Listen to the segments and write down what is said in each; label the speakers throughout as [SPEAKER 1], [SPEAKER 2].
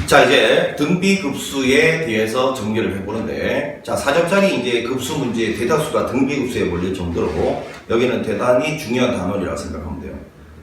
[SPEAKER 1] 자, 이제 등비급수에 대해서 정리를 해보는데, 자, 4점짜리 이제 급수 문제 대다수가 등비급수에 몰릴 정도로 여기는 대단히 중요한 단원이라고 생각하면 돼요.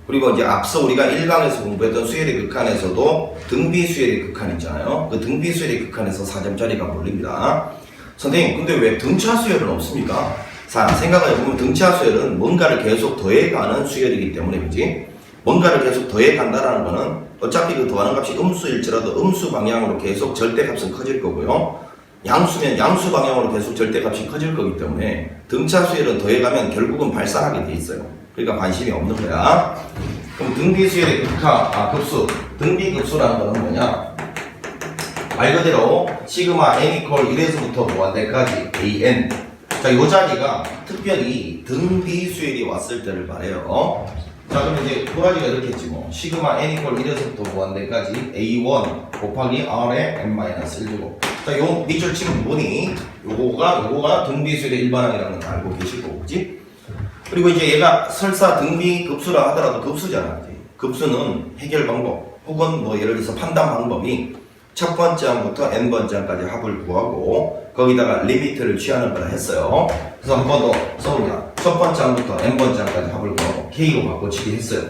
[SPEAKER 1] 그리고 이제 앞서 우리가 1강에서 공부했던 수열의 극한에서도 등비수열의 극한 있잖아요. 그 등비수열의 극한에서 4점짜리가 몰립니다. 선생님, 근데 왜 등차 수열은 없습니까? 자, 생각을 해보면 등차 수열은 뭔가를 계속 더해가는 수열이기 때문에, 그지? 뭔가를 계속 더해간다라는 거는 어차피 그 더하는 값이 음수일지라도 음수 방향으로 계속 절대값은 커질 거고요. 양수면 양수 방향으로 계속 절대값이 커질 거기 때문에 등차 수열은 더해가면 결국은 발산하게 돼 있어요. 그러니까 관심이 없는 거야. 그럼 등비수열의 급수, 등비급수라는 거는 뭐냐? 말 그대로 시그마 n 이퀄 1에서부터 무한대까지 an. 자, 요 자리가 특별히 등비수열이 왔을 때를 말해요. 자, 그럼 이제 도라지가 이렇게 했지 뭐. 시그마 n 이퀄 1에서부터 무한대까지 a1 곱하기 r의 n-1제곱. 자, 요 밑줄 치면 뭐니? 요거가 등비수열의 일반항이라는 걸 알고 계실 거고, 그지? 그리고 이제 얘가 설사 등비급수라 하더라도 급수잖아, 그지? 급수는 해결 방법, 혹은 뭐 예를 들어서 판단 방법이 첫 번째 항부터 n번째 항까지 합을 구하고 거기다가 리미트를 취하는 거라 했어요. 그래서 한 번 더 써봅니다. 첫 번째 항부터 n번째 항까지 합을 구하고 k로 바꿔치기 했어요.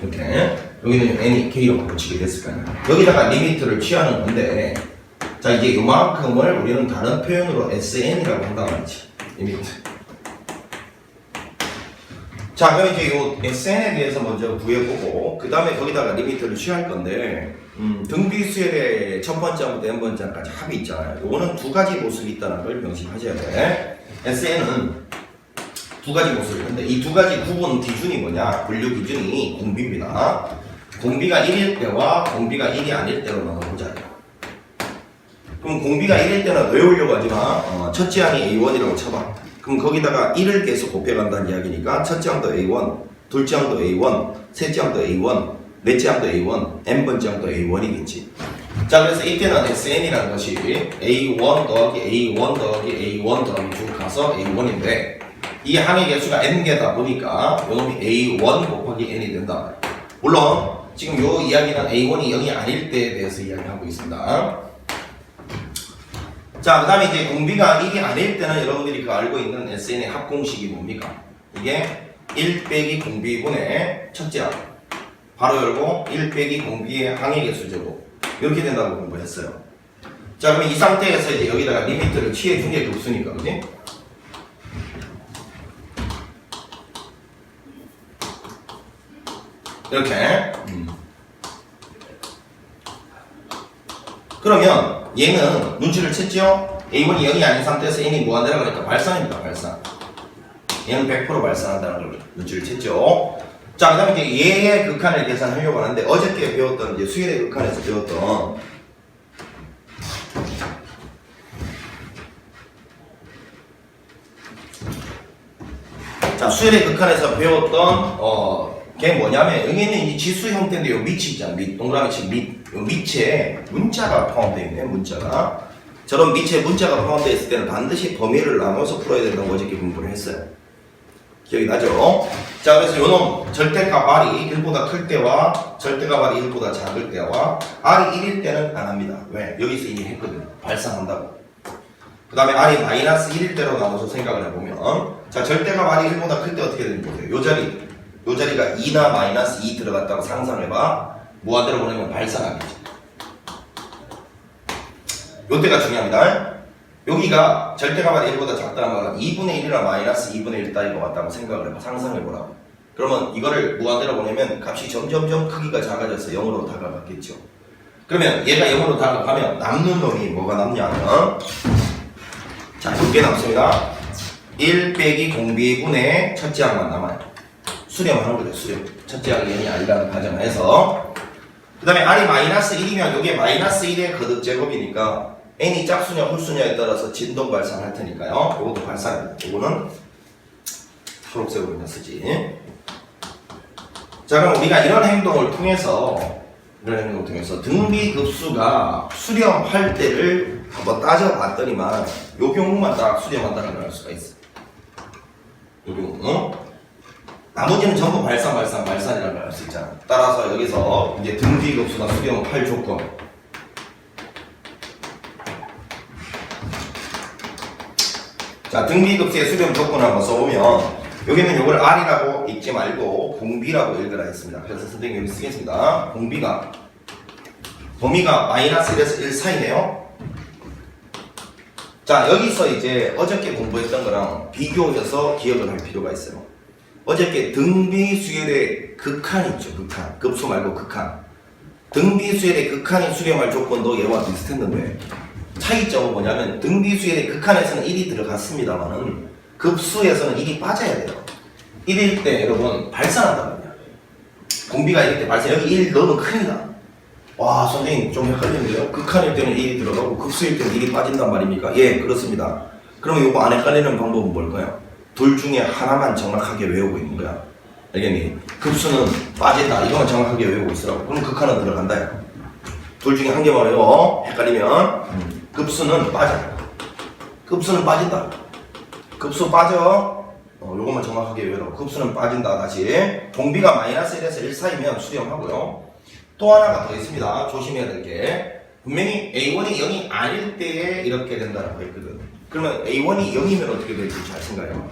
[SPEAKER 1] 이렇게 여기는 n이 k로 바꿔치기 됐을 거 아니야. 여기다가 리미트를 취하는 건데, 자, 이제 요만큼을 우리는 다른 표현으로 sn이라고 한단 말이지. 리미트. 자, 그럼 이제 요 SN에 대해서 먼저 구해보고 그 다음에 거기다가 리미트를 취할 건데, 등비수열의 첫 번째 항부터 n번째 항까지 합이 있잖아요. 요거는 두 가지 모습이 있다는 걸 명심하셔야 돼. SN은 두 가지 모습이 있는데 이 두 가지 구분 기준이 뭐냐? 분류 기준이 공비입니다. 공비가 1일 때와 공비가 1이 아닐 때로 나눠보자. 그럼 공비가 1일 때는 외우려고 하지만 첫째 항이 A1이라고 쳐봐. 그럼 거기다가 1을 계속 곱해간다는 이야기니까 첫째 항도 A1, 둘째 항도 A1, 셋째 항도 A1, 넷째 항도 A1, n번째 항도 A1이겠지. 자, 그래서 이때는 SN이라는 것이 A1 더하기 A1 더하기 A1 더하기 쭉 가서 A1인데 이 항의 개수가 n개다 보니까 요놈이 A1 곱하기 n이 된다. 물론 지금 요 이야기는 A1이 0이 아닐 때에 대해서 이야기하고 있습니다. 자, 그 다음에 이제 공비가 1이 아닐 때는 여러분들이 그 알고 있는 SN의 합공식이 뭡니까? 이게 1 빼기 공비분의 첫째 항. 바로 열고 1 빼기 공비의 항의 개수제곱. 이렇게 된다고 공부했어요. 자, 그럼 이 상태에서 이제 여기다가 리미트를 취해준 게 급수니까, 그지? 이렇게. 그러면 얘는 눈치를 챘죠? A1이 0이 아닌 상태에서 n이 무한대라고 하니까 발산입니다. 발산. 얘는 100% 발산한다는 걸 눈치를 챘죠? 자, 그 다음에 이제 얘의 극한을 계산하려고 하는데 어저께 배웠던 이제 수열의 극한에서 배웠던 자, 수열의 극한에서 배웠던 걔 뭐냐면 여기는 이 지수 형태인데 요 밑이 있잖아. 밑 동그라미 친 밑. 요 밑에 문자가 포함되어 있네. 문자가. 저런 밑에 문자가 포함되어 있을 때는 반드시 범위를 나눠서 풀어야 된다고 어저께 공부를 했어요. 기억이 나죠? 자, 그래서 요놈 절대값 r이 1보다 클 때와 절대값 r이 1보다 작을 때와 r이 1일 때는 안 합니다. 왜? 여기서 이미 했거든요. 발산한다고. 그 다음에 r이 마이너스 1일 때로 나눠서 생각을 해보면, 자, 절대값 r이 1보다 클 때 어떻게 되는지 보세요. 요 자리가 2나 마이너스 2 들어갔다고 상상해봐. 무한대로 보내면 발산하겠지. 요때가 중요합니다. 여기가 절대값이 1보다 작다는 말은 2분의 1이나 마이너스 2분의 1 따위가 왔다고 생각을 해봐. 상상해보라고. 그러면 이거를 무한대로 보내면 값이 점점점 크기가 작아져서 0으로 다가갔겠죠. 그러면 얘가 0으로 다가가면 남는 놈이 뭐가 남냐면, 자, 이게 남습니다. 1 빼기 공비분의 첫째 항만 남아요. 수렴하는 거죠, 수렴. 첫째 항이 0이 아니라는 가정에서. 그 다음에 r이 마이너스 1이면 이게 마이너스 1의 거듭 제곱이니까 n이 짝수냐 홀수냐에 따라서 진동 발산할 테니까요. 이것도 발산입니다. 이거는 초록색으로 그냥 쓰지. 자, 그럼 우리가 이런 행동을 통해서 등비급수가 수렴할 때를 한번 따져봤더니만 요 경우만 딱 수렴한다는 걸 알 수가 있어. 요 경우. 나머지는 전부 발산이라는 걸 알 수 있잖아. 따라서 여기서 이제 등비급수나 수렴할 조건. 자, 등비급수의 수렴 조건을 한번 써보면 여기는 이걸 R이라고 읽지 말고 공비라고 읽으라 했습니다. 그래서 선생님이 여기 쓰겠습니다. 공비가 범위가 마이너스 1에서 1 사이네요. 자, 여기서 이제 어저께 공부했던 거랑 비교해서 기억을 할 필요가 있어요. 어저께 등비수열의 극한이 있죠. 극한. 급수 말고 극한. 등비수열의 극한이 수렴할 조건도 얘와 비슷했는데 차이점은 뭐냐면 등비수열의 극한에서는 1이 들어갔습니다만은 급수에서는 1이 빠져야 돼요. 1일 때 여러분 발산한단 말이야. 공비가 1일 때 발산. 여기 1 넣으면 큰일 나. 와, 선생님 좀 헷갈리는데요. 극한일 때는 1이 들어가고 급수일 때는 1이 빠진단 말입니까? 예, 그렇습니다. 그러면 이거 안 헷갈리는 방법은 뭘까요? 둘 중에 하나만 정확하게 외우고 있는 거야. 알겠니? 급수는 빠진다. 이거만 정확하게 외우고 있으라고. 그럼 극한은 들어간다. 둘 중에 한 개만 외워. 헷갈리면 급수는 빠져. 급수는 빠진다. 급수 빠져. 요것만 정확하게 외우라고. 급수는 빠진다. 다시. 공비가 마이너스 1에서 1 사이면 수렴하고요. 또 하나가 더 있습니다. 조심해야 될 게. 분명히 A1이 0이 아닐 때에 이렇게 된다고 했거든. 그러면 A1이 0이면 어떻게 될지 잘 생각해요.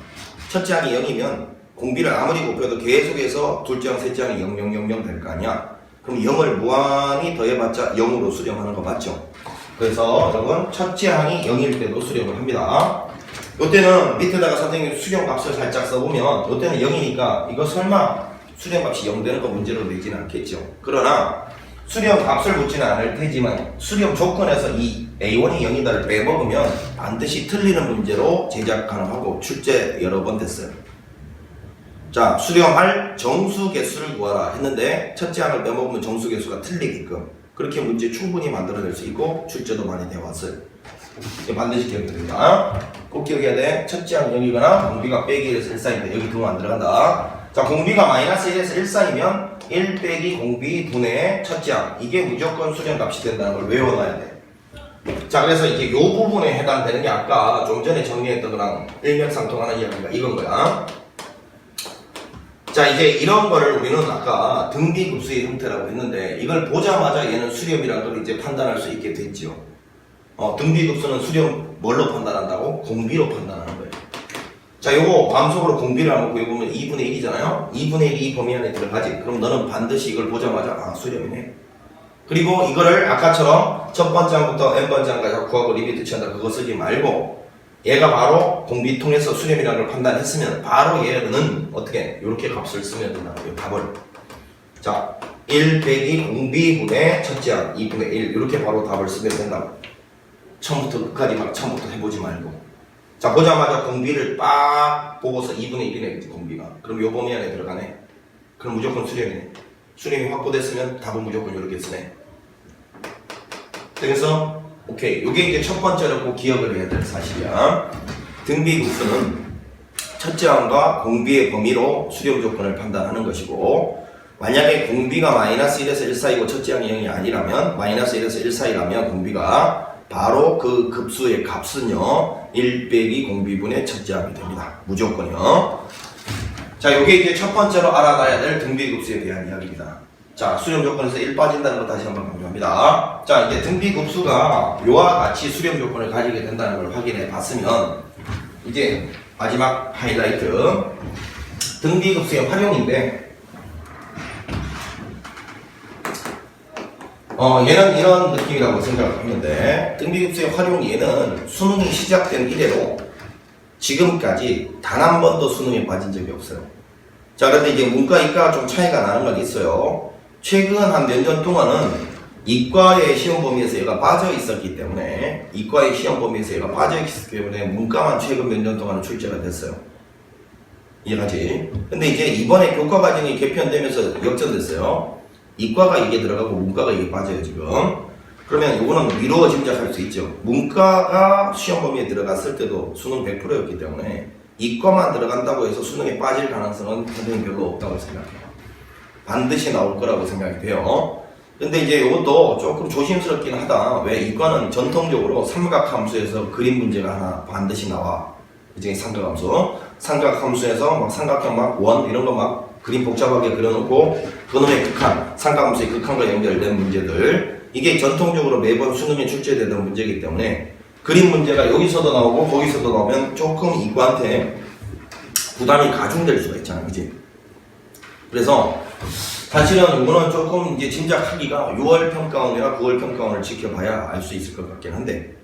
[SPEAKER 1] 첫째 항이 0이면 공비를 아무리 곱해도 계속해서 둘째 항, 셋째 항이 0, 0, 0, 0 될 거 아니야. 그럼 0을 무한히 더해봤자 0으로 수렴하는 거 맞죠? 그래서 여러분 첫째 항이 0일 때도 수렴을 합니다. 이때는 밑에다가 선생님 수렴값을 살짝 써보면 이때는 0이니까 이거 설마 수렴값이 0 되는 거 문제로 되지는 않겠죠. 그러나 수렴값을 묻지는 않을 테지만 수렴 조건에서 이 A1이 0이다를 빼먹으면 반드시 틀리는 문제로 제작 가능하고 출제 여러 번 됐어요. 자, 수렴할 정수 개수를 구하라 했는데 첫째 항을 빼먹으면 정수 개수가 틀리게끔 그렇게 문제 충분히 만들어낼 수 있고 출제도 많이 되어왔어요. 반드시 기억해야 됩니다. 꼭 기억해야 돼. 첫째 항 0이거나 공비가 빼기 1에서 1 사이인데 여기 등 안 들어간다. 자, 공비가 마이너스 1에서 1 사이면 1 빼기 공비 분의 첫째 항. 이게 무조건 수렴값이 된다는 걸 외워놔야 돼. 자, 그래서 이제 요 부분에 해당되는 게 아까 좀 전에 정리했던 거랑 일맥상통하는 이야기가 이건 거야. 자, 이제 이런 거를 우리는 아까 등비급수의 형태라고 했는데 이걸 보자마자 얘는 수렴이라는 걸 이제 판단할 수 있게 됐죠. 등비급수는 수렴 뭘로 판단한다고? 공비로 판단하는 거예요. 자, 요거 마음속으로 공비를 한번 구해보면 2분의 1이잖아요. 2분의 1이 이 범위 안에 들어가지. 그럼 너는 반드시 이걸 보자마자 아, 수렴이네. 그리고 이거를 아까처럼 첫 번째 항부터 n번째 항까지 구하고 리미트 취한다. 그거 쓰지 말고 얘가 바로 공비 통해서 수렴이라는 걸 판단했으면 바로 얘는 어떻게 이렇게 값을 쓰면 된다고요. 답을. 자, 1 빼기 공비분의 첫째 항 2분의 1 이렇게 바로 답을 쓰면 된다고. 처음부터 끝까지 막 처음부터 해보지 말고. 자, 보자마자 공비를 빡 보고서 2분의 1이네 공비가. 그럼 요 범위 안에 들어가네. 그럼 무조건 수렴이네. 수렴이 확보됐으면 답은 무조건 이렇게 쓰네. 그래서 오케이. 요게 이제 첫 번째로 꼭 기억을 해야 될 사실이야. 등비급수는 첫째 항과 공비의 범위로 수렴 조건을 판단하는 것이고 만약에 공비가 마이너스 1에서 1 사이고 첫째 항이 0이 아니라면 마이너스 1에서 1 사이라면 공비가 바로 그 급수의 값은요 1 빼기 공비분의 첫째 항이 됩니다. 무조건이요. 자, 요게 이제 첫 번째로 알아놔야 될 등비급수에 대한 이야기입니다. 자, 수렴 조건에서 1 빠진다는 거 다시 한번 강조합니다. 자, 이제 등비급수가 요와 같이 수렴 조건을 가지게 된다는 걸 확인해 봤으면 이제 마지막 하이라이트 등비급수의 활용인데 얘는 이런 느낌이라고 생각을 하는데 등비급수의 활용 얘는 수능이 시작된 이래로 지금까지 단 한 번도 수능에 빠진 적이 없어요. 자, 그런데 이제 문과 이과가 좀 차이가 나는 건 있어요. 최근 한 몇 년 동안은 이과의 시험 범위에서 얘가 빠져 있었기 때문에 이과의 시험 범위에서 얘가 빠져 있었기 때문에 문과만 최근 몇 년 동안은 출제가 됐어요. 이해가지? 근데 이제 이번에 교과 과정이 개편되면서 역전됐어요. 이과가 이게 들어가고 문과가 이게 빠져요 지금. 그러면 이거는 미루어 짐작할 수 있죠. 문과가 시험 범위에 들어갔을 때도 수능 100%였기 때문에 이과만 들어간다고 해서 수능에 빠질 가능성은 선생님 별로 없다고 생각해요. 반드시 나올 거라고 생각이 돼요. 근데 이제 이것도 조금 조심스럽긴 하다. 왜? 이과는 전통적으로 삼각함수에서 그림 문제가 하나 반드시 나와. 이제 삼각함수에서 막 삼각형 막 원 이런 거 막 그림 복잡하게 그려놓고 그놈의 극한, 삼각함수의 극한과 연결된 문제들, 이게 전통적으로 매번 수능에 출제되던 문제이기 때문에 그림 문제가 여기서도 나오고 거기서도 나오면 조금 이구한테 부담이 가중될 수가 있잖아, 그지? 그래서 사실은 이거는 조금 이제 짐작하기가 6월 평가원이나 9월 평가원을 지켜봐야 알 수 있을 것 같긴 한데,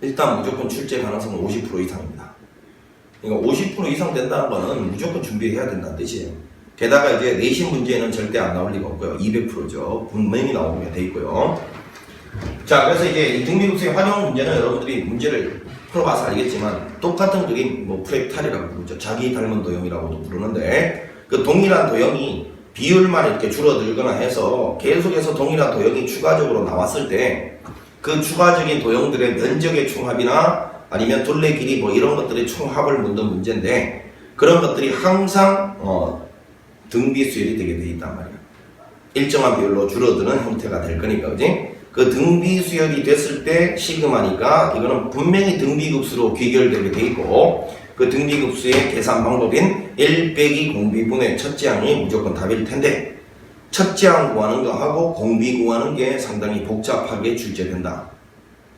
[SPEAKER 1] 일단 무조건 출제 가능성은 50% 이상입니다. 그러니까 50% 이상 된다는 거는 무조건 준비해야 된다는 뜻이에요. 게다가 이제 내신 문제는 절대 안 나올 리가 없고요. 200%죠. 분명히 나오게 돼 있고요. 자, 그래서 이제 이 등비급수의 활용 문제는 여러분들이 문제를 풀어봐서 알겠지만, 똑같은 그림, 뭐 프랙탈이라고 부르죠. 자기 닮은 도형이라고도 부르는데, 그 동일한 도형이 비율만 이렇게 줄어들거나 해서 계속해서 동일한 도형이 추가적으로 나왔을 때, 그 추가적인 도형들의 면적의 총합이나 아니면 둘레 길이 뭐 이런 것들의 총합을 묻는 문제인데, 그런 것들이 항상 등비 수열이 되게 돼 있단 말이야. 일정한 비율로 줄어드는 형태가 될 거니까, 그지? 그 등비 수열이 됐을 때 시그마니까 이거는 분명히 등비급수로 귀결되게 돼 있고, 그 등비급수의 계산 방법인 1 빼기 공비분의 첫째 항이 무조건 답일 텐데, 첫째 항 구하는 거 하고 공비 구하는 게 상당히 복잡하게 출제된다.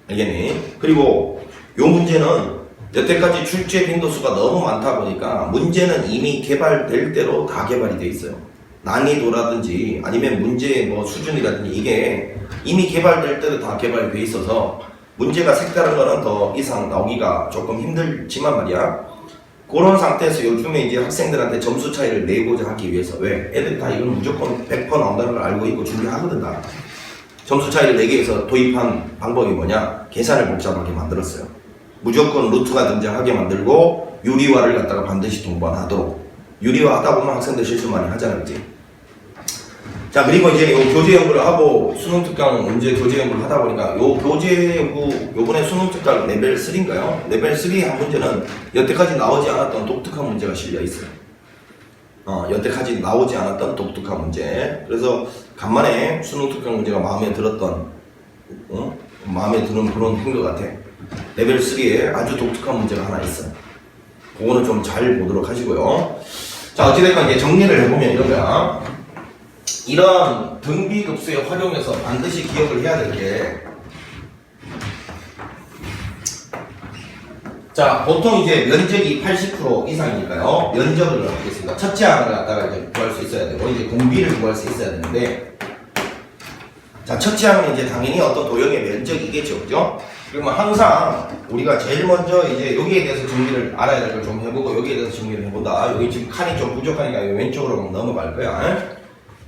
[SPEAKER 1] 알겠니? 그리고 요 문제는 여태까지 출제 빈도수가 너무 많다 보니까 문제는 이미 개발될 대로 다 개발이 돼 있어요. 난이도라든지 아니면 문제의 뭐 수준이라든지 이게 이미 개발될 대로 다 개발돼 있어서 문제가 색다른 거는 더 이상 나오기가 조금 힘들지만 말이야, 그런 상태에서 요즘에 이제 학생들한테 점수 차이를 내고자 하기 위해서, 왜? 애들이 다 이건 무조건 100% 나온다는 걸 알고 있고 준비하거든 다. 점수 차이를 내기 위해서 도입한 방법이 뭐냐? 계산을 복잡하게 만들었어요. 무조건 루트가 등장하게 만들고 유리화를 갖다가 반드시 동반하도록. 유리화 하다 보면 학생들 실수 많이 하잖아, 그치? 자, 그리고 이제 요 교재 연구를 하고 수능 특강 문제 교재 연구를 하다 보니까 요 교재 연구, 요번에 수능 특강 레벨 3인가요? 레벨 3의 한 문제는 여태까지 나오지 않았던 독특한 문제가 실려 있어요. 여태까지 나오지 않았던 독특한 문제. 그래서 간만에 수능 특강 문제가 마음에 들었던, 마음에 드는 그런 것 같아. 레벨 3에 아주 독특한 문제가 하나 있어요. 그거는 좀 잘 보도록 하시고요. 자, 어찌됐건 이제 정리를 해보면 이런 거야. 이런 등비급수의 활용에서 반드시 기억을 해야 될 게, 자, 보통 이제 면적이 80% 이상이니까요. 면적을 하겠습니다. 첫째 항을 갖다가 이제 구할 수 있어야 되고, 이제 공비를 구할 수 있어야 되는데, 자, 첫째 항은 이제 당연히 어떤 도형의 면적이겠죠, 그죠? 그러면 항상 우리가 제일 먼저 이제 여기에 대해서 정리를 알아야 될 걸 좀 해보고, 여기에 대해서 정리를 해본다. 여기 지금 칸이 좀 부족하니까 왼쪽으로 넘어갈 거야.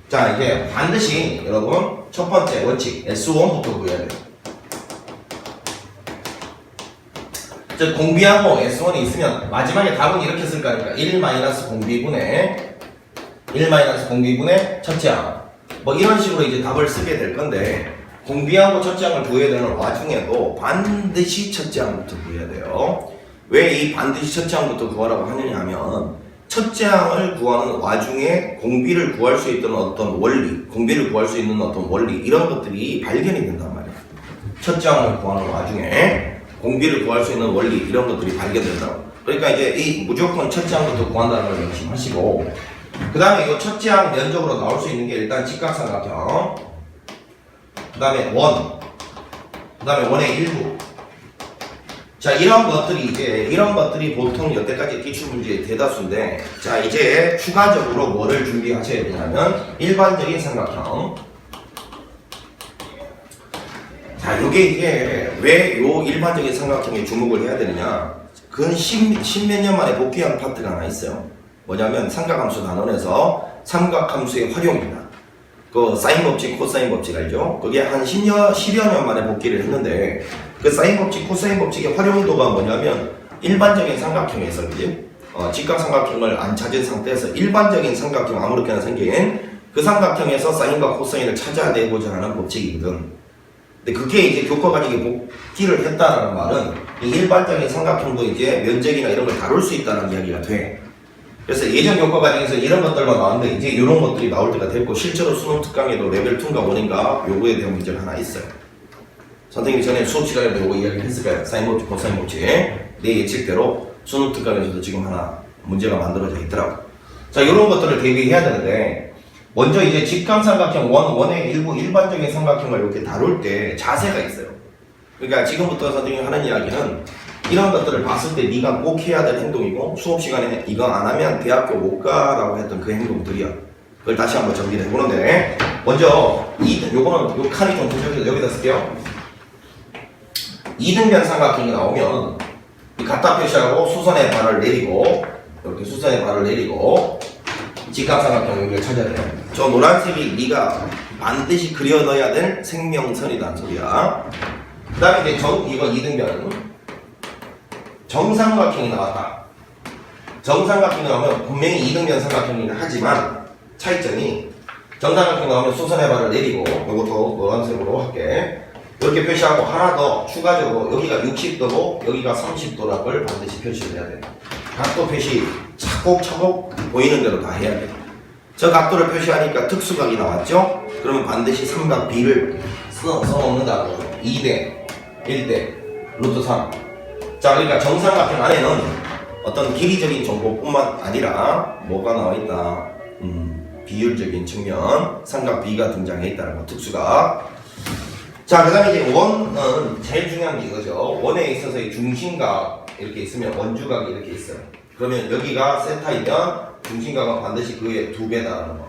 [SPEAKER 1] 자, 이제 반드시 여러분 첫 번째 원칙 S1부터 구해야 돼요. 즉 공비하고 S1이 있으면 마지막에 답은 이렇게 쓸 거니까 1-공비분의 첫째 항, 뭐 이런 식으로 이제 답을 쓰게 될 건데, 공비하고 첫째 항을 구해야 되는 와중에도 반드시 첫째 항부터 구해야 돼요. 왜 이 반드시 첫째 항부터 구하라고 하느냐 하면, 첫째 항을 구하는 와중에 공비를 구할 수 있던 어떤 원리, 공비를 구할 수 있는 어떤 원리, 이런 것들이 발견이 된단 말이야. 첫째 항을 구하는 와중에 공비를 구할 수 있는 원리, 이런 것들이 발견된다고. 그러니까 이제 이 무조건 첫째 항부터 구한다는 걸 명심하시고, 그 다음에 이 첫째 항 면적으로 나올 수 있는 게 일단 직각삼각형, 그 다음에 원, 그 다음에 원의 일부. 자, 이런 것들이 보통 여태까지 기출문제의 대다수인데, 자, 이제 추가적으로 뭐를 준비하셔야 되냐면, 일반적인 삼각형. 자, 요게 이게 왜 요 일반적인 삼각형에 주목을 해야 되느냐? 근 10몇 년 만에 복귀한 파트가 하나 있어요. 뭐냐면, 삼각함수 단원에서 삼각함수의 활용입니다. 그 사인 법칙, 코사인 법칙 알죠? 그게 한 10여 년 만에 복귀를 했는데, 그 사인 법칙, 코사인 법칙의 활용도가 뭐냐면, 일반적인 삼각형에서, 그지? 직각삼각형을 안 찾은 상태에서 일반적인 삼각형 아무렇게나 생긴 그 삼각형에서 사인과 코사인을 찾아내고자 하는 법칙이거든. 근데 그게 이제 교과과정에 복귀를 했다는 말은 이 일반적인 삼각형도 이제 면적이나 이런 걸 다룰 수 있다는 이야기가 돼. 그래서 예전 교과과정에서 이런 것들만 나왔는데 이제 이런 것들이 나올 때가 됐고, 실제로 수능 특강에도 레벨 2인가 1인가 요거에 대한 문제가 하나 있어요. 선생님이 전에 수업 시간에도 요거 이야기를 했을 거예요. 사인 법칙, 코사인 법칙. 내 예측대로 수능 특강에서도 지금 하나 문제가 만들어져 있더라고. 자, 이런 것들을 대비해야 되는데, 먼저 이제 직각삼각형 원의 일부 일반적인 삼각형을 이렇게 다룰 때 자세가 있어요. 그러니까 지금부터 선생님이 하는 이야기는 이런 것들을 봤을 때 네가 꼭 해야 될 행동이고, 수업 시간에 이거 안 하면 대학교 못 가라고 했던 그 행동들이야. 그걸 다시 한번 정리를 해보는데, 먼저 요거는 요 칸이 좀 부족해서 여기다 쓸게요. 이등변 삼각형이 나오면 갖다 표시하고 수선의 발을 내리고, 이렇게 수선의 발을 내리고 직각삼각형 여기를 찾아야 돼요. 저 노란색이 네가 반드시 그려 넣어야 될 생명선이란 소리야. 그 다음에 이제 이거 이등변 정삼각형이 나왔다. 정삼각형이 나오면 분명히 이등변 삼각형이긴 하지만 차이점이, 정삼각형 나오면 수선의 발을 내리고, 이것도 노란색으로 할게. 이렇게 표시하고 하나 더 추가적으로 여기가 60도고 여기가 30도라는 걸 반드시 표시를 해야 돼. 각도 표시 차곡차곡 보이는 대로 다 해야 돼. 저 각도를 표시하니까 특수각이 나왔죠? 그러면 반드시 삼각 B를 써놓는다고. 2대 1대 루트 3. 자, 그러니까 정삼각형 안에는 어떤 길이적인 정보뿐만 아니라 뭐가 나와있다? 비율적인 측면, 삼각 B가 등장해 있다는 거, 특수각. 자, 그 다음에 이제 원은 제일 중요한 게 이거죠. 원에 있어서의 중심각 이렇게 있으면 원주각이 이렇게 있어요. 그러면 여기가 세타이면 중심각은 반드시 그의 2배다라는 거.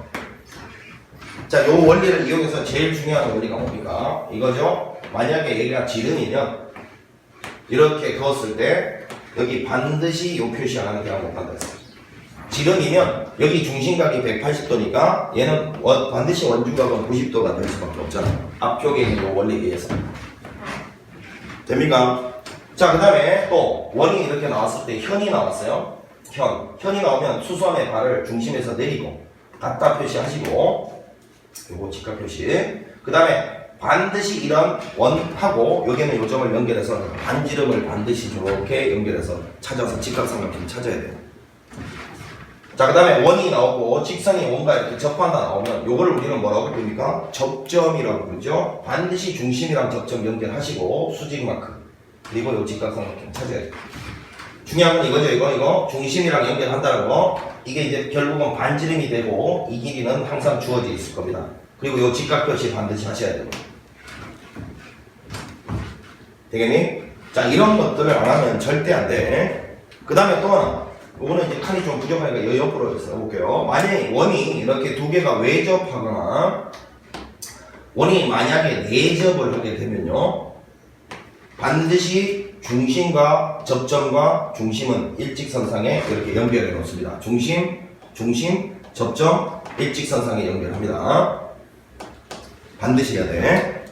[SPEAKER 1] 자, 요 원리를 이용해서 제일 중요한 원리가 뭡니까? 이거죠. 만약에 얘가 지름이면 이렇게 그었을 때 여기 반드시 요 표시 안 하는 게 못한다 했어요. 지름이면 여기 중심각이 180도니까 얘는 반드시 원주각은 90도가 될 수밖에 없잖아요. 앞쪽에 있는 원리에 의해서. 됩니까? 자, 그 다음에 또 원이 이렇게 나왔을 때 현이 나왔어요. 현이 나오면 수선의 발을 중심에서 내리고 갖다 표시하시고, 요거 직각 표시. 그 다음에 반드시 이런 원하고 여기는 요점을 연결해서 반지름을 반드시 이렇게 연결해서 찾아서 직각삼각형을 찾아야 돼요. 자, 그 다음에 원이 나오고 직선이 원과 이렇게 접한다 나오면 요거를 우리는 뭐라고 부릅니까? 접점이라고 부르죠. 반드시 중심이랑 접점 연결하시고 수직 마크, 그리고 요 직각삼각형 찾아야 돼요. 중요한 건 이거죠. 이거 중심이랑 연결한다는 거. 이게 이제 결국은 반지름이 되고 이 길이는 항상 주어져 있을 겁니다. 그리고 요 직각 표시 반드시 하셔야 돼요. 되겠니? 자, 이런 것들을 안 하면 절대 안 돼. 그 다음에 또 하나, 이거는 이제 칸이 좀 부족하니까 옆으로 써볼게요. 만약에 원이 이렇게 두 개가 외접하거나 원이 만약에 내접을 하게 되면요, 반드시 중심과 접점과 중심은 일직선상에 이렇게 연결해 놓습니다. 중심, 접점, 일직선상에 연결합니다. 반드시 해야 돼.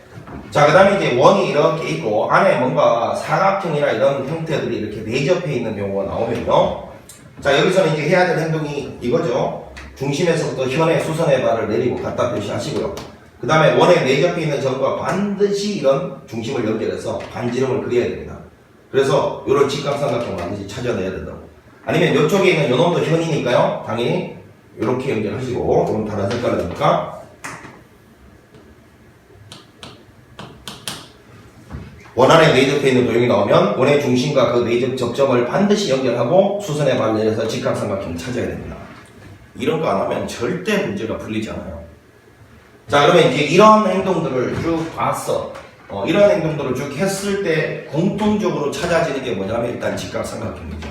[SPEAKER 1] 자, 그 다음에 이제 원이 이렇게 있고 안에 뭔가 사각형이나 이런 형태들이 이렇게 내접해 있는 경우가 나오면요, 자, 여기서는 이제 해야 될 행동이 이거죠. 중심에서부터 현의 수선의 발을 내리고 갖다 표시하시고요. 그 다음에 원에 내접해 있는 점과 반드시 이런 중심을 연결해서 반지름을 그려야 됩니다. 그래서 이런 직각삼각형을 반드시 찾아내야 된다고. 아니면 이쪽에 있는 요놈도 현이니까요, 당연히 이렇게 연결하시고, 그럼 다른 색깔이니까 원 안에 내접해 있는 도형이 나오면 원의 중심과 그 내접 접점을 반드시 연결하고 수선의 발을 내려서 직각삼각형을 찾아야 됩니다. 이런 거 안 하면 절대 문제가 풀리지 않아요. 자, 그러면 이제 이런 행동들을 쭉 봤어. 이런 행동들을 쭉 했을 때 공통적으로 찾아지는 게 뭐냐면 일단 직각삼각형이죠.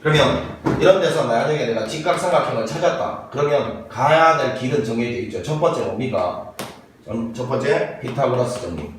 [SPEAKER 1] 그러면 이런 데서 만약에 내가 직각삼각형을 찾았다. 그러면 가야 될 길은 정해져 있죠. 첫 번째 뭡니까? 첫 번째 피타고라스 정리.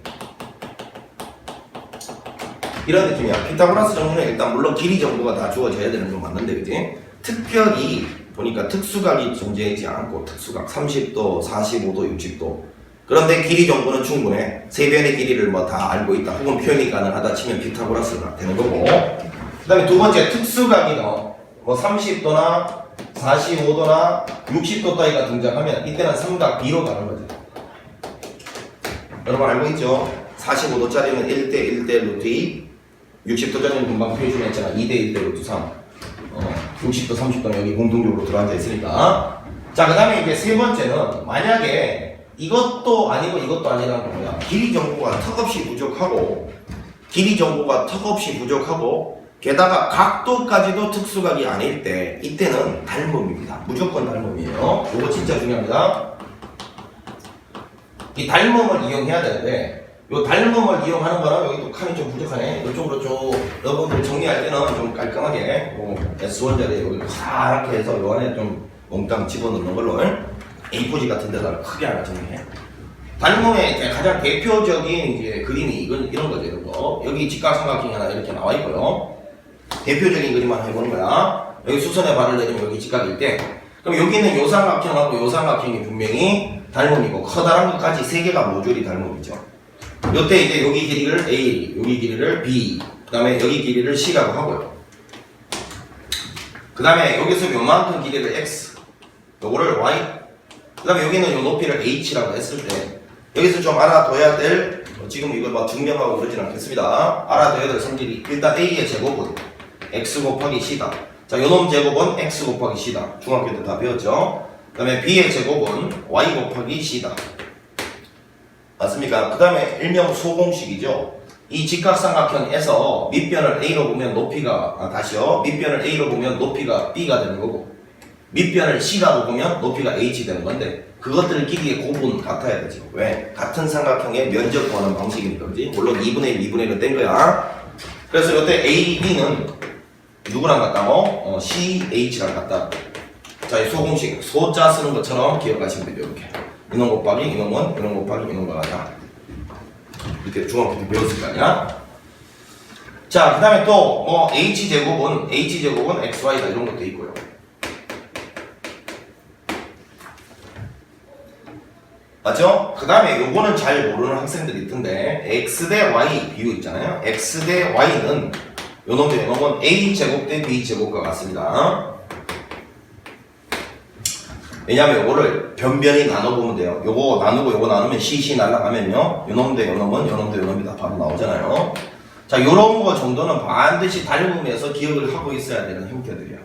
[SPEAKER 1] 이런 느낌이야. 피타고라스 정리는 일단 물론 길이 정보가 다 주어져야 되는 건 맞는데, 그지? 특별히 보니까 특수각이 존재하지 않고 특수각 30도, 45도, 60도. 그런데 길이 정보는 충분해. 세 변의 길이를 뭐 다 알고 있다. 혹은 표현이 가능하다 치면 피타고라스가 되는 거고. 그 다음에 두 번째 특수각이 뭐 30도나 45도나 60도 따위가 등장하면 이때는 삼각 B로 가는 거죠. 여러분 알고 있죠? 45도짜리는 1대 1대 루트 2, 60도짜리는 금방 표시했잖아. 2대 1대 루트 3. 60도, 30도는 여기 공통적으로 들어앉아 있으니까. 자, 그 다음에 이제 세 번째는 만약에 이것도 아니고 이것도 아니라는 건 뭐야? 길이 정보가 턱없이 부족하고 게다가 각도까지도 특수각이 아닐 때 이때는 닮음입니다. 무조건 닮음이에요. 이거 진짜 중요합니다. 이 닮음을 이용해야 되는데 이 닮음을 이용하는 거는 여기 또 칸이 좀 부족하네. 이쪽으로 좀 여러분들 정리할 때는 좀 깔끔하게 S1 자리에 여기 이렇게 해서 요 안에 좀 몽땅 집어넣는 걸로 A4지 같은 데다가 크게 하나 정리해. 닮음의 가장 대표적인 이제 그림이 이런 거죠. 이런 거. 여기 직각삼각형이 하나 이렇게 나와 있고요. 대표적인 그림 하나 해보는 거야. 여기 수선에 발을 내리면 여기 직각일 때, 그럼 여기는 요 삼각형하고 요 삼각형이 분명히 닮음이고 커다란 것까지 세 개가 모조리 닮음이죠. 요때 이제 여기 길이를 A, 여기 길이를 B, 그 다음에 여기 길이를 C라고 하고요. 그 다음에 여기서 요만큼 길이를 X, 요거를 Y, 그 다음에 여기는 요 높이를 H라고 했을 때 여기서 좀 알아둬야 될, 지금 이거 막 증명하고 그러진 않겠습니다. 알아둬야 될 성질이 일단 A의 제곱은 X 곱하기 C다. 자, 요놈 제곱은 X 곱하기 C다. 중학교 때 다 배웠죠. 그 다음에 B의 제곱은 Y 곱하기 C다. 맞습니까? 그 다음에 일명 소공식이죠. 이 직각삼각형에서 밑변을 A로 보면 높이가, 밑변을 A로 보면 높이가 B가 되는 거고, 밑변을 C라고 보면 높이가 H 되는 건데, 그것들끼리의 곱은 같아야 되죠. 왜? 같은 삼각형의 면적 구하는 방식이니까, 그지? 물론 2분의 1, 2분의 1은 뗀 거야. 그래서 이때 A, B는 누구랑 같다고? C, H랑 같다. 자, 이 소공식, 소자 쓰는 것처럼 기억하시면 되죠. 이렇게. 이놈 곱하기 이놈은 이놈 곱하기 이놈과 같다. 이렇게 중학교 때 배웠을 거 아니야? 자, 그 다음에 또 H제곱은 XY다 이런 것도 있고요. 맞죠? 그 다음에 요거는 잘 모르는 학생들이 있던데 X 대 Y 비유 있잖아요. X 대 Y는 요놈은 A제곱 대 B제곱과 같습니다. 왜냐면 요거를 변변히 나눠보면 돼요. 요거 나누고 요거 나누면 CC 날라가면요. 요놈 대 요놈은 요놈 대 요놈이 다 바로 나오잖아요. 자, 요런 거 정도는 반드시 닮음에서 기억을 하고 있어야 되는 형태들이야.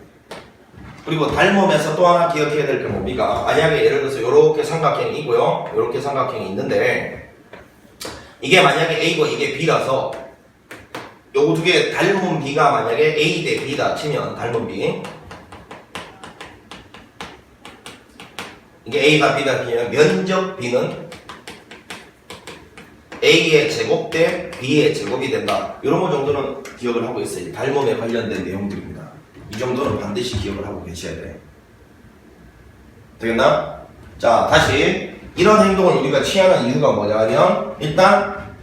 [SPEAKER 1] 그리고 닮음에서 또 하나 기억해야 될 게 뭡니까? 만약에 예를 들어서 요렇게 삼각형이 있고요. 요렇게 삼각형이 있는데 이게 만약에 A고 이게 B라서 요거 두 개 닮은 B가 만약에 A 대 B다 치면 닮은 B 이게 A가 B다 치면 면적 B는 A의 제곱 대 B의 제곱이 된다. 이런 거 정도는 기억을 하고 있어요. 닮음에 관련된 내용들입니다. 이 정도는 반드시 기억을 하고 계셔야 돼. 되겠나? 자, 다시 이런 행동을 우리가 취하는 이유가 뭐냐면 일단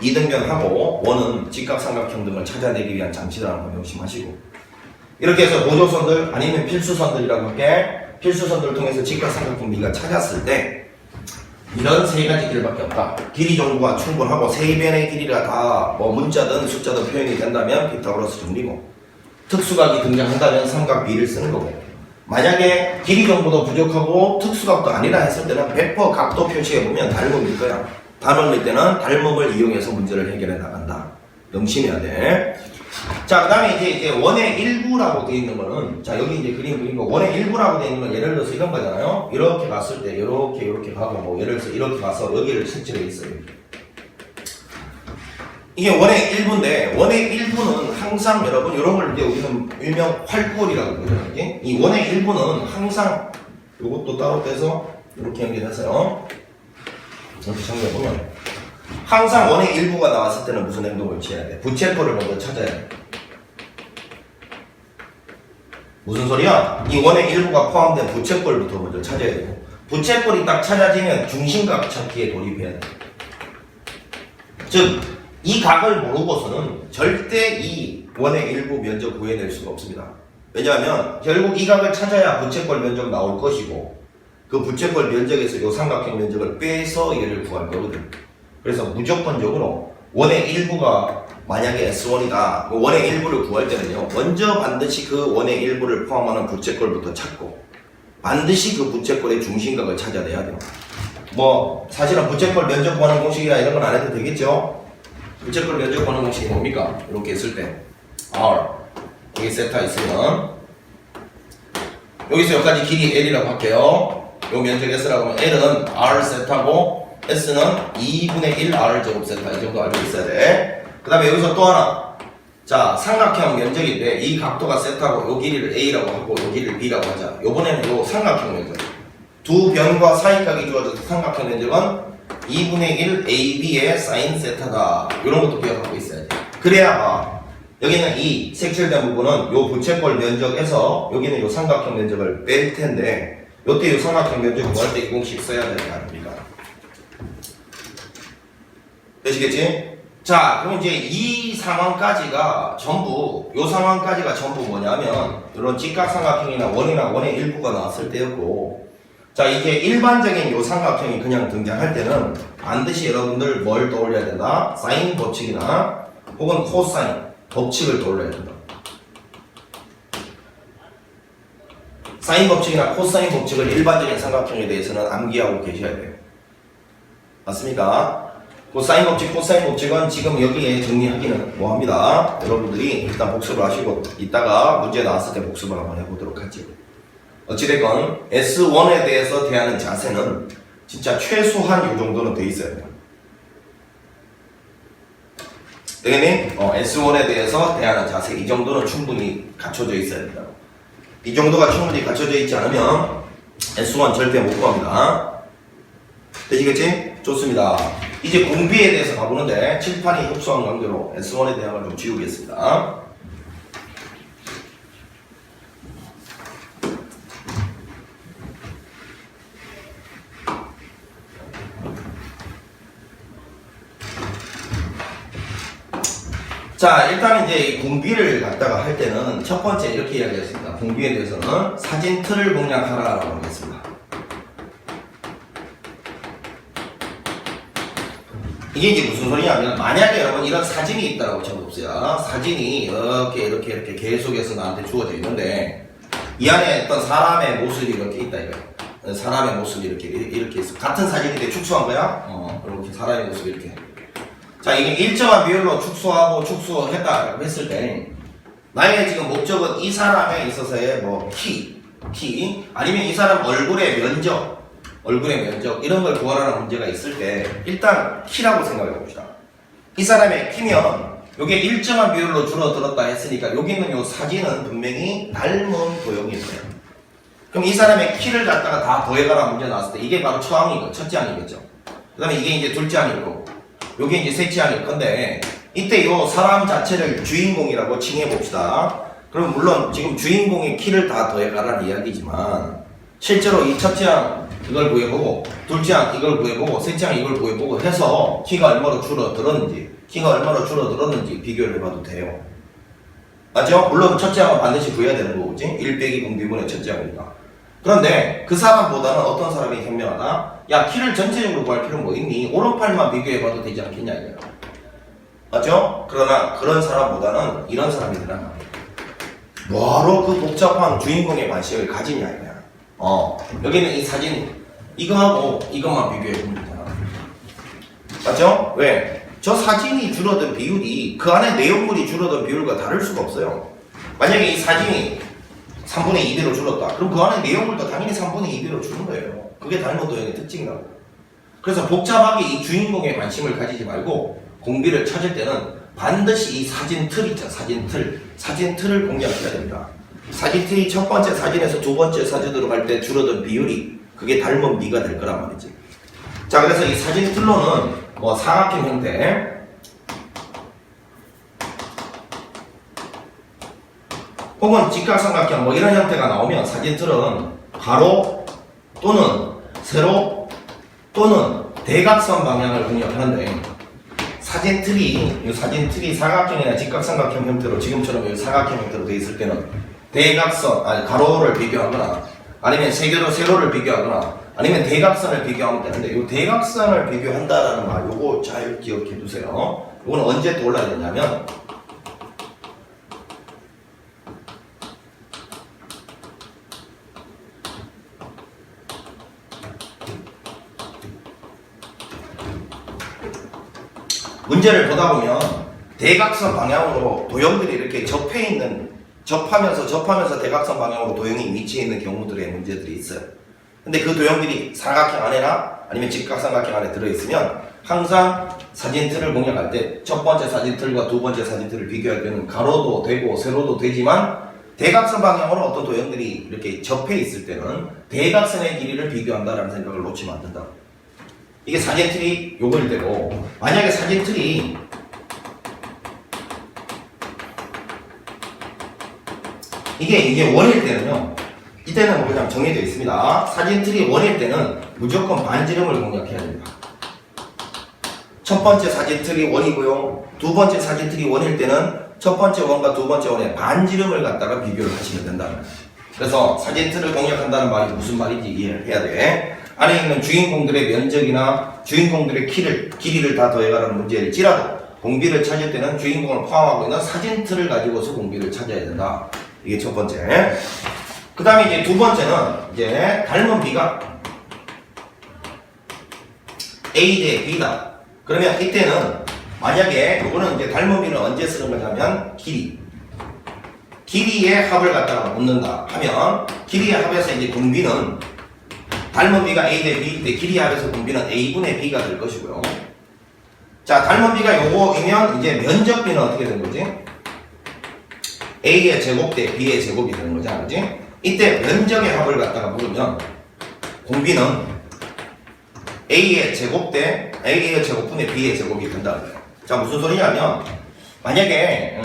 [SPEAKER 1] 이등변하고 원은 직각삼각형 등을 찾아내기 위한 장치라는 거 명심하시고 이렇게 해서 보조선들 아니면 필수선들이라고 할게 필수선들을 통해서 직각삼각형 B가 찾았을 때 이런 세 가지 길밖에 없다. 길이 정도가 충분하고 세 변의 길이가 다 문자든 숫자든 표현이 된다면 피타고라스 정리고 특수각이 등장한다면 삼각 B를 쓰는 거고 만약에 길이 정도도 부족하고 특수각도 아니라 했을 때는 100% 각도 표시해보면 닮음일 거야. 닮음일 때는 닮음을 이용해서 문제를 해결해 나간다. 명심해야 돼. 자, 그 다음에 이제 원의 일부라고 되어 있는 거는 자, 여기 이제 그림 그린 거 원의 일부라고 되어 있는 건 예를 들어서 이런 거잖아요. 이렇게 갔을 때 이렇게 가고 예를 들어서 이렇게 가서 여기를 실질해 있어요. 이게 원의 일부인데 원의 일부는 항상 여러분 이런 걸 이제 우리는 일명 활골이라고 그러죠. 이 원의 일부는 항상 이것도 따로 떼서 이렇게 연결해서요. 이렇게 정리해보면 항상 원의 일부가 나왔을 때는 무슨 행동을 취해야 돼? 부채꼴을 먼저 찾아야 돼. 무슨 소리야? 이 원의 일부가 포함된 부채꼴부터 먼저 찾아야 되고 부채꼴이 딱 찾아지면 중심각 찾기에 돌입해야 돼. 즉 이 각을 모르고서는 절대 이 원의 일부 면적 구해낼 수가 없습니다. 왜냐하면 결국 이 각을 찾아야 부채꼴 면적 나올 것이고 그 부채꼴 면적에서 이 삼각형 면적을 빼서 얘를 구할 거거든. 그래서 무조건적으로 원의 일부가 만약에 S1이다. 원의 일부를 구할 때는요. 먼저 반드시 그 원의 일부를 포함하는 부채꼴부터 찾고 반드시 그 부채꼴의 중심각을 찾아내야 돼요. 사실은 부채꼴 면적 구하는 공식이나 이런 건 안 해도 되겠죠? 부채꼴 면적 구하는 공식이 뭡니까? 이렇게 있을 때 R 여기 세타 있으면 여기서 여기까지 길이 L이라고 할게요. 요 면적 S라고 하면 L은 R 세타고 S는 2분의 1 R 제곱 세타 이 정도 알고 있어야 돼. 그 다음에 여기서 또 하나 자, 삼각형 면적인데 이 각도가 세타고 요 길이를 A라고 하고 요 길이를 B라고 하자. 요번에는 요 삼각형 면적. 두 변과 사이각이 주어져서 삼각형 면적은 2분의 1 AB의 사인 세타다. 이런 것도 기억하고 있어야 돼. 그래야 여기는 이 색칠된 부분은 요 부채꼴 면적에서 여기는 요 삼각형 면적을 뺄 텐데 요때 요 삼각형 면적을 구할 때 이 공식 써야 되는 거 아닙니까? 되시겠지? 자, 그럼 이제 이 상황까지가 전부, 요 상황까지가 전부 뭐냐면 이런 직각삼각형이나 원이나 원의 일부가 나왔을 때였고, 자, 이게 일반적인 요 삼각형이 그냥 등장할 때는 반드시 여러분들 뭘 떠올려야 된다? 사인 법칙이나 혹은 코사인 법칙을 떠올려야 된다. 사인 법칙이나 코사인 법칙을 일반적인 삼각형에 대해서는 암기하고 계셔야 돼요. 맞습니까? 사인 법칙, 코사인 법칙은 지금 여기에 정리하기는 뭐합니다. 여러분들이 일단 복습을 하시고 이따가 문제 나왔을 때 복습을 한번 해보도록 하죠. 어찌됐건 S1에 대해서 대하는 자세는 진짜 최소한 이 정도는 돼 있어야 돼요. 되겠니? S1에 대해서 대하는 자세 이 정도는 충분히 갖춰져 있어야 된다. 이 정도가 충분히 갖춰져 있지 않으면 S1 절대 못 구합니다. 되시겠지? 좋습니다. 이제 공비에 대해서 가보는데 칠판이 흡수한 관계로 S1에 대한 걸 좀 지우겠습니다. 자, 일단 이제 이 공비를 갖다가 할 때는 첫 번째 이렇게 이야기했습니다. 공비에 대해서는 사진 틀을 공략하라라고 하겠습니다. 이게 이제 무슨 소리냐면 만약에 여러분 이런 사진이 있다라고 쳐봅시다. 사진이 이렇게 계속해서 나한테 주어져 있는데 이 안에 어떤 사람의 모습이 이렇게 있다 이거야. 사람의 모습이 이렇게 있어. 같은 사진인데 축소한 거야. 이렇게 사람의 모습이 이렇게. 자, 이게 일정한 비율로 축소하고 축소했다라고 했을 때 나의 지금 목적은 이 사람에 있어서의 뭐 키 아니면 이 사람 얼굴의 면적 이런 걸 구하라는 문제가 있을 때 일단 키라고 생각해 봅시다. 이 사람의 키면 이게 일정한 비율로 줄어들었다 했으니까 여기 있는 이 사진은 분명히 닮은 도형이 있어요. 그럼 이 사람의 키를 갖다가 다 더해가라 문제 나왔을 때 이게 바로 처항이고 첫째 항이겠죠. 그 다음에 이게 이제 둘째 항일 거고 요게 이제 셋째 항일 건데 이때 요 사람 자체를 주인공이라고 칭해 봅시다. 그럼 물론 지금 주인공의 키를 다 더해가라는 이야기지만 실제로 이 첫째 항 이걸 구해보고 둘째 항 이걸 구해보고 셋째 항 이걸 구해보고 해서 키가 얼마나 줄어들었는지 비교를 해봐도 돼요. 맞죠? 물론 첫째 항은 반드시 구해야 되는 거지. 1 빼기 공비분의 첫째 항이니까. 그런데 그 사람보다는 어떤 사람이 현명하다? 야, 키를 전체적으로 구할 필요는 뭐 있니? 오른팔만 비교해봐도 되지 않겠냐 이거야. 맞죠? 그러나 그런 사람보다는 이런 사람이 되란 말이야. 뭐하러 그 복잡한 주인공의 관심을 가지냐 이거야. 여기는 이 사진 이거하고 이것만 비교해보면 되잖아. 맞죠? 왜? 저 사진이 줄어든 비율이 그 안에 내용물이 줄어든 비율과 다를 수가 없어요. 만약에 이 사진이 3분의 2배로 줄었다. 그럼 그 안에 내용물도 당연히 3분의 2배로 주는 거예요. 그게 닮은 도형의 특징이라고. 그래서 복잡하게 이 주인공에 관심을 가지지 말고 공비를 찾을 때는 반드시 이 사진 틀 있죠. 사진 틀을 공략해야 됩니다. 사진 틀이 첫 번째 사진에서 두 번째 사진으로 갈 때 줄어든 비율이 그게 닮은 미가 될 거란 말이지. 자, 그래서 이 사진 틀로는 뭐 삼각형 형태, 혹은 직각삼각형 뭐 이런 형태가 나오면 사진 틀은 가로 또는 세로 또는 대각선 방향을 공략하는데 사진 틀이 사각형이나 직각삼각형 형태로 지금처럼 이 사각형 형태로 되어 있을 때는 가로를 비교하거나 아니면 세로를 비교하거나 아니면 대각선을 비교하면 되는데 이 대각선을 비교한다라는 말 요거 잘 기억해 두세요. 요거는 언제 떠올라야 되냐면 문제를 보다 보면 대각선 방향으로 도형들이 이렇게 접하면서 대각선 방향으로 도형이 위치해 있는 경우들의 문제들이 있어요. 근데 그 도형들이 삼각형 안에나 아니면 직각삼각형 안에 들어있으면 항상 사진틀을 공략할 때 첫 번째 사진틀과 두 번째 사진틀을 비교할 때는 가로도 되고 세로도 되지만 대각선 방향으로 어떤 도형들이 이렇게 접해 있을 때는 대각선의 길이를 비교한다라는 생각을 놓치면 안 된다. 이게 사진틀이 요거일 때고, 만약에 사진틀이 이게 원일 때는요, 이때는 뭐 그냥 정해져 있습니다. 사진틀이 원일 때는 무조건 반지름을 공략해야 됩니다. 첫 번째 사진틀이 원이고요, 두 번째 사진틀이 원일 때는 첫 번째 원과 두 번째 원의 반지름을 갖다가 비교를 하시면 된다는 거예요. 그래서 사진틀을 공략한다는 말이 무슨 말인지 이해를 해야 돼. 안에 있는 주인공들의 면적이나 주인공들의 길이를 다 더해가라는 문제일지라도 공비를 찾을 때는 주인공을 포함하고 있는 사진틀을 가지고서 공비를 찾아야 된다. 이게 첫 번째. 그 다음에 이제 두 번째는 이제 닮은 비가 A 대 B다. 그러면 이때는 만약에 요거는 이제 닮은 비는 언제 쓰는 거냐면 길이의 합을 갖다가 묻는다 하면 길이의 합에서 이제 공비는 닮은 비가 A 대 B일 때 길이의 합에서 공비는 A분의 B가 될 것이고요. 자, 닮은 비가 요거이면 이제 면적 비는 어떻게 되는 거지? A의 제곱 대 B의 제곱이 되는 거지, 알지? 이때 면적의 합을 갖다가 물으면 공비는 A의 제곱 대 A의 제곱분의 B의 제곱이 된다는 거예요. 자, 무슨 소리냐면 만약에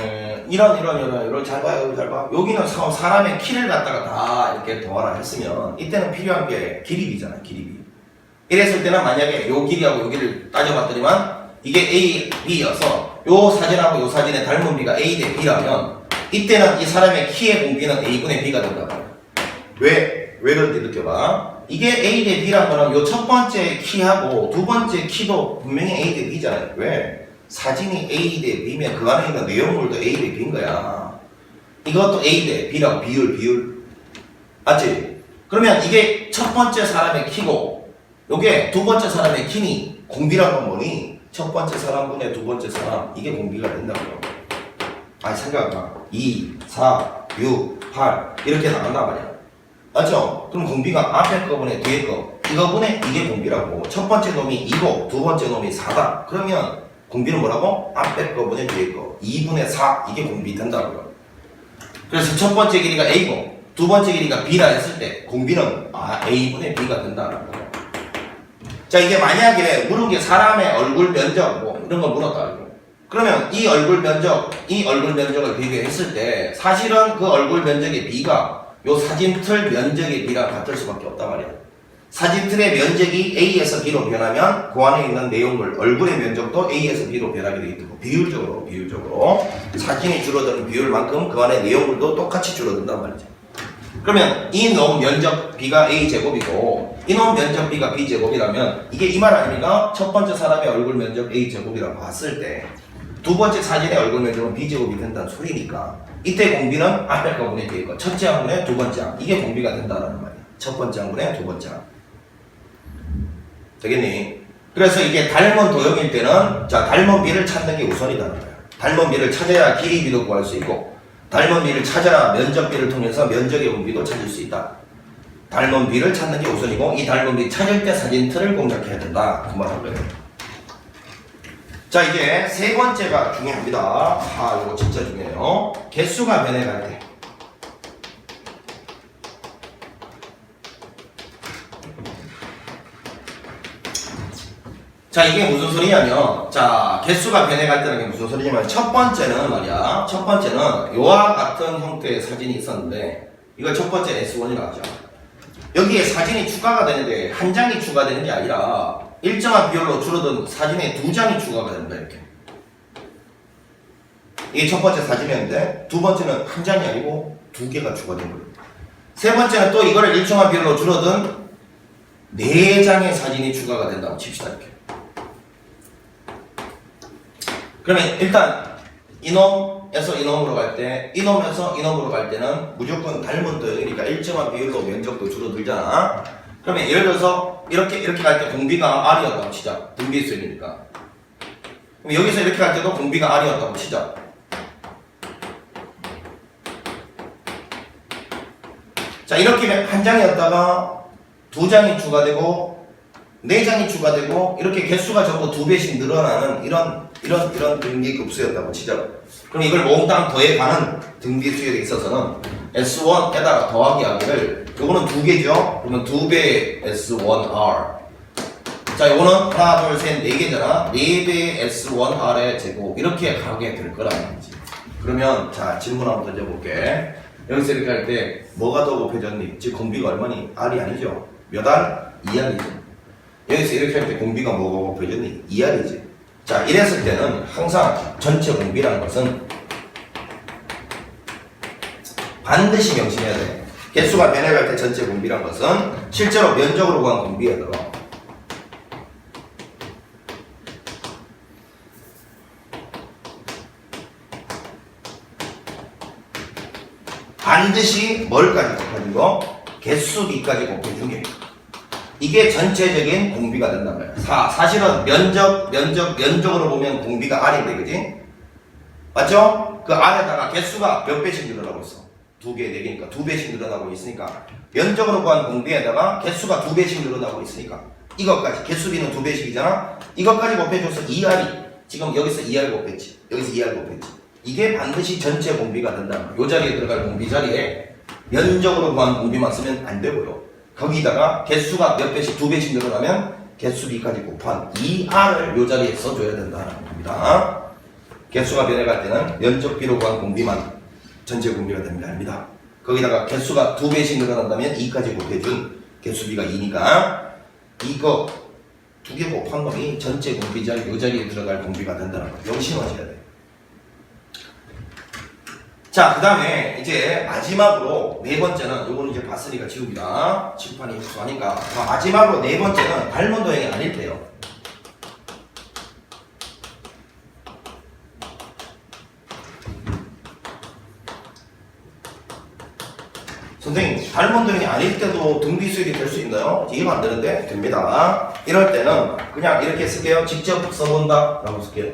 [SPEAKER 1] 이런 잘 봐요, 잘 봐. 여기는 사람의 키를 갖다가 다 이렇게 더하라 했으면 이때는 필요한 게 길이비잖아, 길이비. 이랬을 때는 만약에 요 길이하고 요 길이를 따져봤더니만 이게 A, B여서 요 사진하고 요 사진의 닮은 비가 A 대 B라면 이때는 이 사람의 키의 공비는 A분의 B가 된다고. 왜 그런지 느껴봐. 이게 A 대 B란 거는 요 첫 번째 키하고 두 번째 키도 분명히 A 대 B잖아요. 왜? 사진이 A 대 B면 그 안에 있는 내용물도 A 대 B인 거야. 이것도 A 대 B라고 비율. 맞지? 그러면 이게 첫 번째 사람의 키고 요게 두 번째 사람의 키니 공비란 건 뭐니? 첫 번째 사람분의 두 번째 사람, 이게 공비가 된다고요. 아니, 생각해봐. 2, 4, 6, 8 이렇게 나간단 말이야. 맞죠? 그럼 공비가 앞에 거분의 뒤에 거, 이거분의 이게 공비라고. 첫 번째 놈이 2고 두 번째 놈이 4다. 그러면 공비는 뭐라고? 앞에 거분의 뒤에 거 2분의 4, 이게 공비 된다고요. 그래서 첫 번째 길이가 A고 두 번째 길이가 B라 했을 때 공비는 A분의 B가 된다는 거예요. 자, 이게 만약에 물은 게 사람의 얼굴 면적 뭐 이런 걸 물었다. 그러면 이 얼굴 면적을 비교했을 때 사실은 그 얼굴 면적의 B가 요 사진틀 면적의 B랑 같을 수밖에 없단 말이야. 사진틀의 면적이 A에서 B로 변하면 그 안에 있는 내용물, 얼굴의 면적도 A에서 B로 변하게 되기 때문에 비율적으로 사진이 줄어드는 비율만큼 그 안에 내용물도 똑같이 줄어든단 말이죠. 그러면 이 놈 면적 B가 A제곱이고 이 놈 면적 B가 B제곱이라면 이게 이 말 아닙니까? 첫 번째 사람의 얼굴 면적 A제곱이라고 봤을 때 두 번째 사진의 얼굴 면적은 B제곱이 된다는 소리니까 이때 공비는 앞에 항분의 뒤에 거, 첫째 항분의 두 번째 항, 이게 공비가 된다는 말이야. 첫 번째 항분의 두 번째 항. 되겠니? 그래서 이게 닮은 도형일 때는 자, 닮은 비를 찾는 게 우선이다는 거야. 닮은 비를 찾아야 길이 비도 구할 수 있고 닮은 비를 찾아야 면적 비를 통해서 면적의 공비도 찾을 수 있다. 닮은 비를 찾는 게 우선이고 이 닮은 비 찾을 때 사진틀을 공략해야 된다. 그 말한 거예요. 자, 이제 세 번째가 중요합니다. 이거 진짜 중요해요. 개수가 변해갈 때. 자, 이게 무슨 소리냐면, 자, 개수가 변해갈 때는 게 무슨 소리냐면, 첫 번째는 말이야. 첫 번째는 요와 같은 형태의 사진이 있었는데, 이걸 첫 번째 S1이라고 하죠. 여기에 사진이 추가가 되는데, 한 장이 추가되는 게 아니라, 일정한 비율로 줄어든 사진에 두 장이 추가가 된다, 이렇게. 이게 첫 번째 사진이었는데, 두 번째는 한 장이 아니고 두 개가 추가된 거예요. 세 번째는 또 이거를 일정한 비율로 줄어든 네 장의 사진이 추가가 된다고 칩시다, 이렇게. 그러면 일단, 이놈에서 이놈으로 갈 때, 이놈에서 이놈으로 갈 때는 무조건 닮은 도형이니까 일정한 비율로 면적도 줄어들잖아. 그러면 예를 들어서 이렇게 갈 때 공비가 R이었다고 치자. 등비수열이니까. 그럼 여기서 이렇게 갈 때도 공비가 R이었다고 치자. 자, 이렇게 한 장이었다가 두 장이 추가되고 4장이 추가되고 이렇게 개수가 전부 2배씩 늘어나는 이런 등비급수였다고 치죠. 그럼 이걸 몽땅 더해가는 등비수에 있어서는 S1에다가 더하기 하기를 요거는 2개죠. 그러면 2배의 S1R. 자, 요거는 하나, 둘, 셋, 4개잖아. 4배의 S1R의 제곱 이렇게 가게 될 거라는 거지. 그러면 자, 질문 한번 던져볼게. 여기서 이렇게 할 때 뭐가 더 곱해졌니? 즉 공비가 얼마니? R이 아니죠. 몇 R? 2R이죠. 여기서 이렇게 할 때 공비가 뭐가 곱해졌니? 2R이지. 자, 이랬을 때는 항상 전체 공비라는 것은 반드시 명심해야 돼. 개수가 변해갈 때 전체 공비라는 것은 실제로 면적으로 구한 공비에 들어. 반드시 뭘까지 곱해준 거? 개수비까지 곱해준 게 이게 전체적인 공비가 된단 말이야. 사실은 면적으로 보면 공비가 R인데, 그지? 맞죠? 그 R에다가 개수가 몇 배씩 늘어나고 있어? 2개, 4개니까 2배씩 늘어나고 있으니까 면적으로 구한 공비에다가 개수가 2배씩 늘어나고 있으니까 이것까지 개수비는 2배씩이잖아? 이것까지 곱해줘서 2R이 지금 여기서 2R 곱했지, 여기서 2R 곱했지. 이게 반드시 전체 공비가 된다는 거야. 요 자리에 들어갈 공비 자리에 면적으로 구한 공비만 쓰면 안 되고요. 거기다가 개수가 몇 배씩 2배씩 늘어나면 개수비까지 곱한 2R을 요 자리에 써줘야 된다는 겁니다. 개수가 변해갈 때는 면적비로 구한 공비만 전체 공비가 됩니다. 거기다가 개수가 2배씩 늘어난다면 2까지 곱해준 개수비가 2니까 이거 2개 곱한 놈이 전체 공비 자리 요 자리에 들어갈 공비가 된다는 거. 명심하셔야 돼. 자, 그 다음에 이제 마지막으로 4번째는 요거는 이제 봤으니까 지웁니다. 칠판이 흡수하니까. 마지막으로 4번째는 닮은 도형이 아닐 때요. 선생님, 닮은 도형이 아닐 때도 등비수열이 될 수 있나요? 이해가 안 되는데 됩니다. 이럴 때는 그냥 이렇게 쓸게요. 직접 써본다 라고 쓸게요.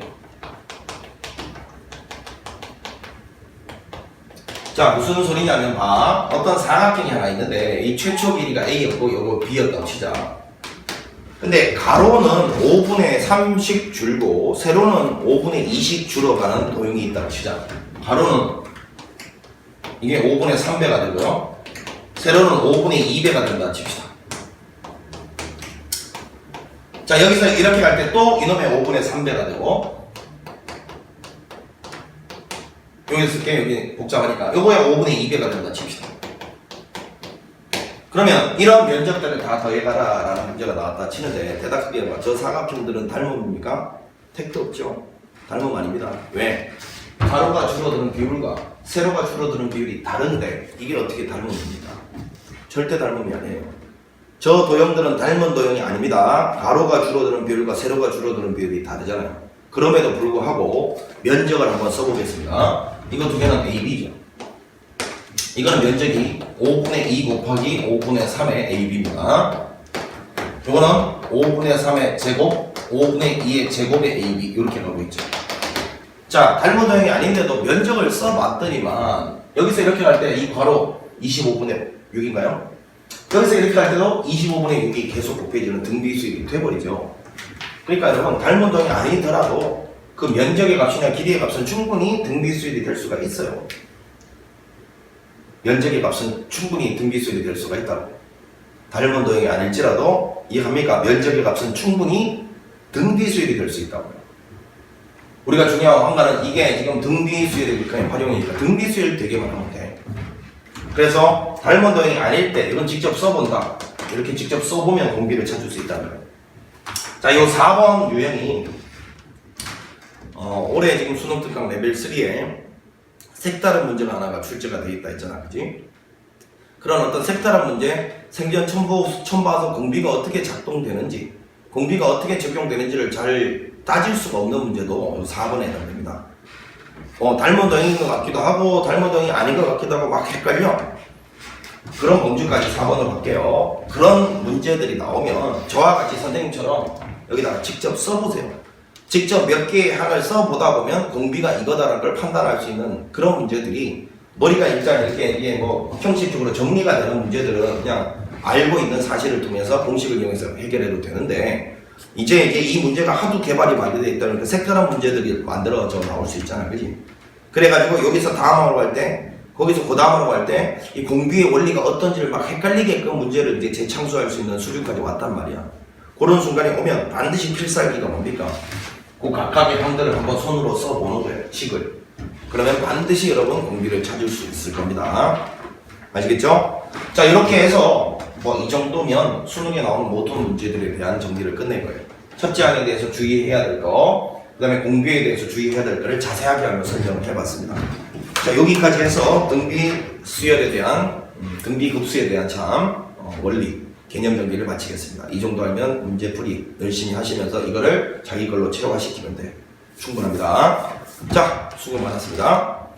[SPEAKER 1] 자, 무슨 소리냐면 봐. 어떤 삼각형이 하나 있는데 이 최초 길이가 A였고 요거 B였다고 치자. 근데 가로는 5분의 3씩 줄고 세로는 5분의 2씩 줄어가는 도형이 있다고 치자. 가로는 이게 5분의 3배가 되고요. 세로는 5분의 2배가 된다 칩시다. 자, 여기서 이렇게 갈 때 또 이놈의 5분의 3배가 되고 여기 쓸게. 여기 복잡하니까 요거에 5분의 2배가 된다 칩시다. 그러면 이런 면적들을 다 더해가라 라는 문제가 나왔다 치는데 대답 크게 해봐. 저 사각형들은 닮음입니까? 택도 없죠. 닮음 아닙니다. 왜? 가로가 줄어드는 비율과 세로가 줄어드는 비율이 다른데 이게 어떻게 닮음입니까? 절대 닮음이 아니에요. 저 도형들은 닮은 도형이 아닙니다. 가로가 줄어드는 비율과 세로가 줄어드는 비율이 다르잖아요. 그럼에도 불구하고 면적을 한번 써보겠습니다. 이거 두 개는 AB죠. 이거는 면적이 5분의 2 곱하기 5분의 3의 AB입니다. 이거는 5분의 3의 제곱, 5분의 2의 제곱의 AB 이렇게 가고 있죠. 자, 닮은 도형이 아닌데도 면적을 써봤더니만 여기서 이렇게 갈 때 이 괄호 25분의 6인가요? 여기서 이렇게 갈 때도 25분의 6이 계속 곱해지는 등비수열이 돼버리죠. 그러니까 여러분 닮은 도형이 아니더라도 그 면적의 값이나 길이의 값은 충분히 등비수열이 될 수가 있어요. 면적의 값은 충분히 등비수열이 될 수가 있다고. 닮은 도형이 아닐지라도 이해합니까? 면적의 값은 충분히 등비수열이 될 수 있다고요. 우리가 중요한 한가는 이게 지금 등비수열의 활용이니까 등비수열 되게만 하면 돼. 그래서 닮은 도형이 아닐 때 이건 직접 써본다. 이렇게 직접 써보면 공비를 찾을 수 있다는 거예요. 자, 이 4번 유형이 올해 지금 수능 특강 레벨 3에 색다른 문제가 하나가 출제가 되어 있다 했잖아, 그지? 그런 어떤 색다른 문제, 생전 처음 봐서 공비가 어떻게 작동되는지, 공비가 어떻게 적용되는지를 잘 따질 수가 없는 문제도 4번에 해당됩니다. 닮은 도형인 것 같기도 하고 닮은 도형이 아닌 것 같기도 하고 막 헷갈려. 그런 범주까지 4번으로 할게요. 그런 문제들이 나오면 저와 같이 선생님처럼 여기다가 직접 써보세요. 직접 몇 개의 항을 써보다 보면 공비가 이거다라는 걸 판단할 수 있는 그런 문제들이 머리가 일단 이렇게 뭐 형식적으로 정리가 되는 문제들은 그냥 알고 있는 사실을 통해서 공식을 이용해서 해결해도 되는데 이제 이 문제가 하도 개발이 많이 되어 있다 보니까 색다른 문제들이 만들어져 나올 수 있잖아, 그지? 그래가지고 여기서 다음으로 갈 때, 거기서 그 다음으로 갈 때, 이 공비의 원리가 어떤지를 막 헷갈리게끔 문제를 이제 재창수할 수 있는 수준까지 왔단 말이야. 그런 순간이 오면 반드시 필살기가 뭡니까? 그 각각의 형들을 한번 손으로 써보는 거예요, 식을. 그러면 반드시 여러분 공비를 찾을 수 있을 겁니다. 아시겠죠? 자, 이렇게 해서 뭐 이 정도면 수능에 나오는 모든 문제들에 대한 정리를 끝낼 거예요. 첫째 항에 대해서 주의해야 될 거, 그 다음에 공비에 대해서 주의해야 될 거를 자세하게 한번 설명을 해봤습니다. 자, 여기까지 해서 등비 수열에 대한, 등비급수에 대한 원리, 개념 정리를 마치겠습니다. 이 정도 알면 문제풀이 열심히 하시면서 이거를 자기 걸로 체화시키면 돼. 충분합니다. 자, 수고 많았습니다.